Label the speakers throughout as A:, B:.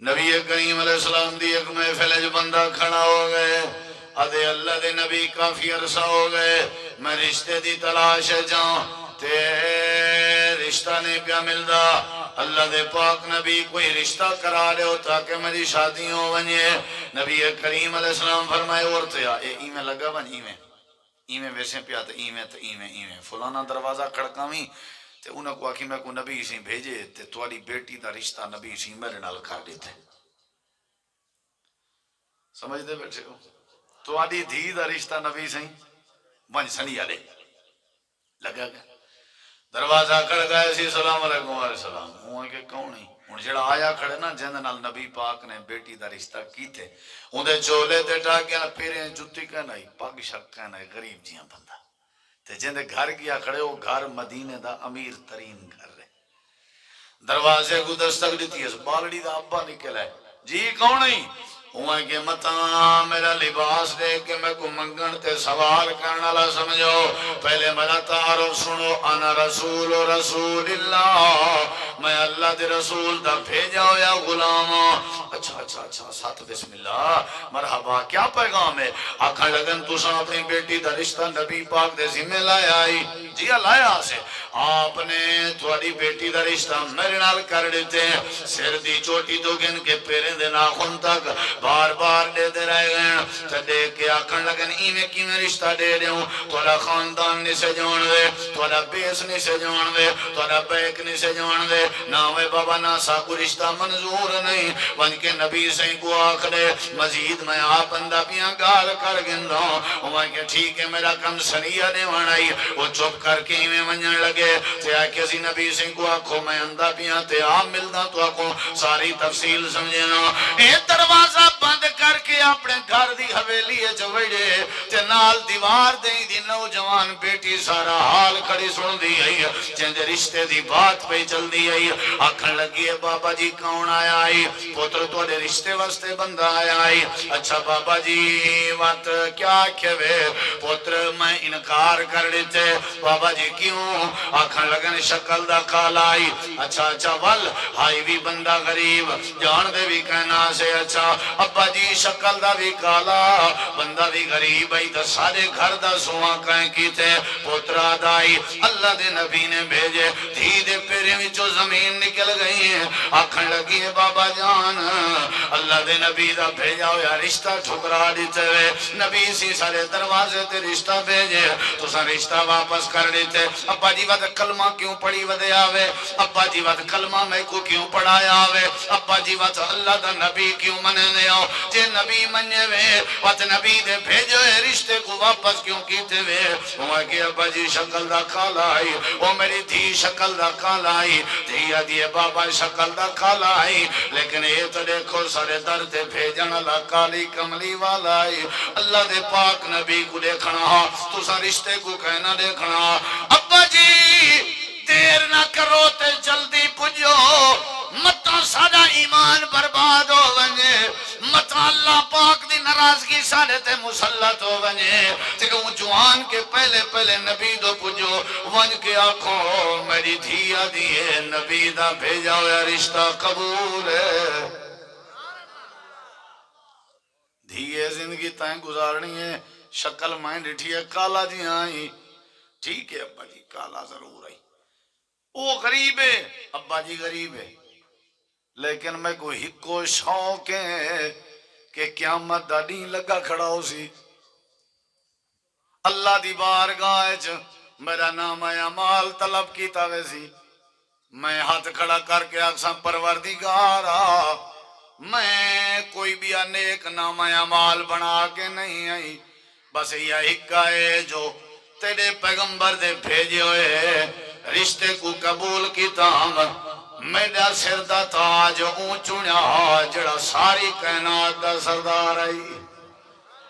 A: نبی کریم علیہ السلام دی ایک محفل جو بندہ کھڑا ہو گئے ادھے اللہ دے نبی کافی عرصہ ہو گئے میں رشتے دی تلاش جاؤں تے رشتہ نہیں پیا ملدا اللہ دے پاک نبی کوئی رشتہ کرا لے ہو تاکہ میری شادی ہو ونجے نبی کریم علیہ السلام فرمائے ورتے ایمیں لگا ون ایمیں ویسے پیا تے ایمیں فلانا دروازہ کھڑکاویں تے انہوں کو آکھی میں کو نبی سی بھیجے تے توالی بیٹی دا رشتہ نبی سی میرے نال کر دیتے سمجھ دے بیٹھے ہو توالی دھی دا رشتہ نبی سی ون سنی آلے لگا گیا دروازہ کھڑ گئے سی سلام علیکم علیہ السلام ہوں کہ کون ہی ہوں جڑا آیا کھڑے نا جند نال نبی پاک نے بیٹی دا رشتہ کیتے ہوں دے چولے تے ٹاکیاں پیریں جتی کہنا ہی پاک شک کہنا ہی غریب جیاں بندہ تے جندے گھر گیا کھڑے ہو گھر مدینے دا امیر ترین گھر رہے دروازے کو دستک دیتی ہے بالڑی دا ابا نکل ہے جی کون ہی ہوں کہ متا میرا لباس دے کے میں کو منگن تے سوال کرنا لا سمجھو پہلے میرا تعارف سنو انا رسول اللہ میں اللہ دے رسول دا بھیجا ہویا غلام اچھا ساتھ بسم اللہ مرحبا کیا پیغام ہے آکھا لگن تو سن اپنی بیٹی دا رشتہ نبی پاک دے ذمہ لایا آئی جی لایا سے آپ نے تھوڑی بیٹی دا رشتہ میرے نال کر دیتے ہیں سر دی چوٹی تو گن کے پیرے دے ناخن تک بار بار دے دے رہے گئے تو دیکھ کے آکھن لگن ایمیں کی میں رشتہ دے دے ہوں تھوڑا خاندان نہیں سے جوڑ دے تھوڑا بیس نہیں سے جوڑ دے تھوڑا بیک نہیں سے جوڑ دے ناوے بابا ناسا کو رشتہ منظور نہیں ون کے نبی سے کو آکھ دے مزید میں آپ اندہ پیاں گال کر گن دوں وہاں کہ ٹھیک ہے میرا کم سریعہ دے وانائی وہ چپ کر کے ایمیں منجن لگے تے کسی نبی سے کو آکھو میں اندہ پیاں تے آپ ملدا تو آکھو ساری تفصیل سمجھنا اے دروازہ بند کر کے اپنے گھر دی حویلی چوڑے تے نال دیوار دیں دی نوجوان بیٹی سارا حال کھڑی سن دی آئی جن دے رشتے دی بات پہ چل دی آئی آکھن لگی ہے بابا جی کون آیا آئی پوتر تو دے رشتے واسطے بندہ آیا آئی اچھا بابا جی وقت کیا کھوے پوتر میں انکار کر دیتے بابا جی کیوں آکھن لگن شکل دا کالا آئی اچھا ول ہائی بھی بندہ غریب جان دے بھی کہنا سے اچھا ابا جی شکل دا بھی کالا بندہ بھی غریب آئی دا سارے گھر دا سواں کہیں کی تے پوترہ دائی اللہ دے نبی نے بھیجے دھی دے پیرے میں جو زمین نکل گئی ہیں آکھن لگی ہے بابا جان اللہ دے نبی دا بھیجا ہویا رشتہ ٹھکرا دیتے ہوئے نبی سی سارے دروازے تے رشتہ بھیجے تو سا رشتہ واپس کر دیتے ابا جی وقت کلمہ کیوں پڑھی ودے آوے ابا جی وقت کلمہ میں کو کیوں پڑھایا آوے ابا جی وقت اللہ دا نبی کیوں منے دے آؤ جے نبی منے وے وقت نبی دے بھیجے رشتے کو واپس کیوں کیتے وے وہاں کہ ابا جی شکل دا کالا آئی وہ میری دھی شکل دا کالا آئی دھیا دیئے بابا شکل دا کالا آئی لیکن یہ تو دیکھو سارے در تے بھیجن اللہ کالی کملی والا آئی اللہ دے پاک نبی کو دیکھنا تو سا رشتے کو کہنا دیکھنا ابا جی دیر نہ کرو تے جلدی پجو متا سادہ ایمان برباد ہو ونجے متا اللہ پاک دی ناراضگی سارے تے مسلط ہو ونجے تے کہ جوان کے پہلے نبی دو پجو ون کے آنکھوں میری دھیا دیئے نبی دا بھیجا ہویا رشتہ قبول ہے دھیے زندگی تائیں گزارنی ہے شکل مائن ڈٹھی ہے کالا جی آئی ٹھیک ہے ابا جی کالا ضرور آئی وہ غریب ہے ابا جی غریب ہے لیکن میں کو ہکو شوق ہے کہ قیامت دا دین لگا کھڑا ہو سی اللہ دی بارگاہ میرا نام اعمال طلب کیتا ویسی میں ہاتھ کھڑا کر کے اکساں پروردگارا میں کوئی بھی نیک نام اعمال بنا کے نہیں آئی بس یہ ہکا ہے جو تیرے پیغمبر دے بھیجے ہوئے رشتے کو قبول کیتا میرا سر دا تاج اونچوڑیا جڑا ساری کائنات دا سردار آئی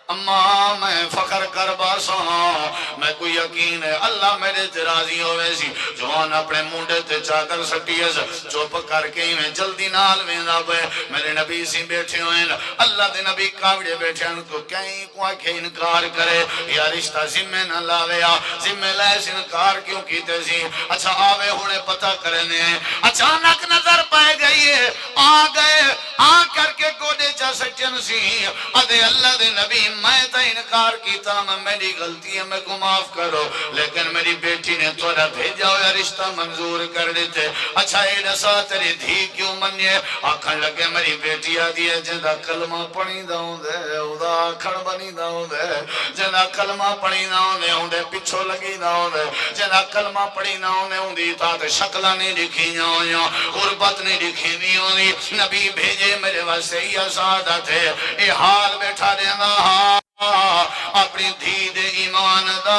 A: اما میں فخر کر باسا میں کوئی یقین ہے اللہ میرے ترازی ہوئے سی جوان اپنے مونڈے تے چادر سٹیس چوپ کر کے ہی میں جلدی نال ویندہ پہ میرے نبی سی بیٹھے ہوئے اللہ دے نبی کاوڑے بیٹھے ان کو کہیں کوئی کہ انکار کرے یا رشتہ ذمہ نہ لاویا ذمہ لیس انکار کیوں کیتے سی اچھا آوے ہونے پتہ کرنے اچانک نظر پائے گئی ہے آ گئے آ کر کے گوڑے چا سچن سی ادھے اللہ دے نبی میں تا انکار کیتا میں میری غلطی ہے میں کو معاف کرو لیکن میری بیٹی نے تھوڑا بھیجا ہویا رشتہ منظور کر دیتے اچھا اے نسا تیری دھی کیوں منیے آکھن لگے میری بیٹی آدھی ہے جندہ کلمہ پڑھی داؤں دے ادا کھڑ بنی داؤں دے جندہ کلمہ پڑھی داؤں دے ہوں دے پچھو لگی داؤں دے جندہ کلمہ پڑھی داؤں دے ہوں دی تا تے شکلہ نہیں دکھی جاؤں یا غربت نہیں دکھی دیوں دی نبی بھیجے میرے واسے یا سعادت ہے اے حال بیٹھا دینا اپنی دھی دے ایمان دا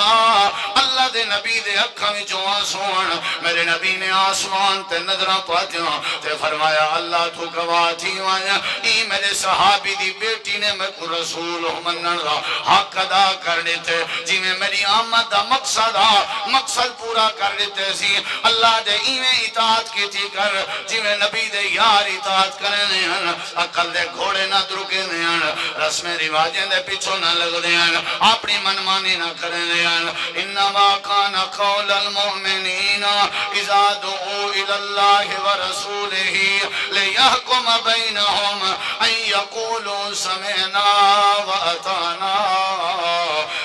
A: اللہ دے نبی دے اکھاں وچوں آنسوان میرے نبی نے آسمان تے نظراں پاتیاں تے فرمایا اللہ تو گواہ تھی وایا ای میرے صحابی دی بیٹی نے میں کو رسول منن دا حق ادا کر دیتے جی میں میری آمد دا مقصد پورا کر دیتے سی اللہ دے ایویں اطاعت کی تھی کر جی میں نبی دے یار اطاعت کرنے ہیں عقل دے گھوڑے نہ درکے ہیں رسم رواجیں دے پیچھو نہ لگ دیاں اپنی منمانی نہ کریں دیاں انما کان قول المؤمنین اذا دعو الاللہ ورسولہ لیحکم بینہم ان یقولوا سمعنا واتانا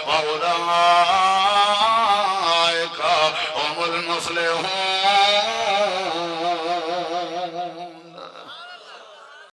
A: واولئک هم المفلحون